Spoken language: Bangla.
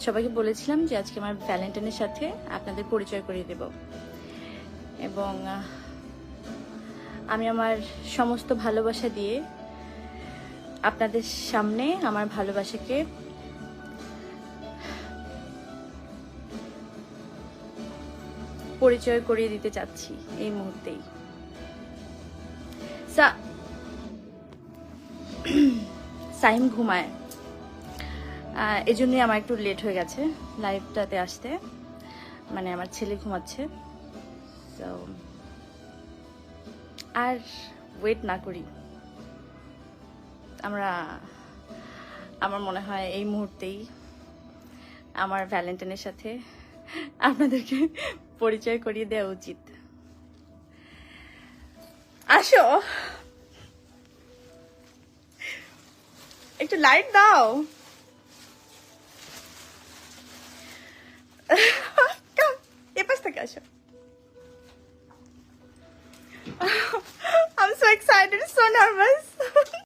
সবাইকে বলেছিলাম যে আজকে আমার ভ্যালেন্টাইনের সাথে আপনাদের পরিচয় করিয়ে দেব, এবং আমি আমার সমস্ত ভালোবাসা দিয়ে আপনাদের সামনে আমার ভালোবাসাকে পরিচয় করিয়ে দিতে চাচ্ছি এই মুহূর্তেই। সাইম ঘুমায়, এজন্যই আমার একটু লেট হয়ে গেছে লাইভটাতে আসতে, মানে আমার ছেলে ঘুমাচ্ছে। তো আর ওয়েট না করি, আমার মনে হয় এই মুহূর্তেই আমার ভ্যালেন্টাইনের সাথে আপনাদেরকে পরিচয় করিয়ে দেওয়া উচিত। আসো, একটু লাইট দাও। এ পাশ থেকে আসো। I'm so excited, so nervous.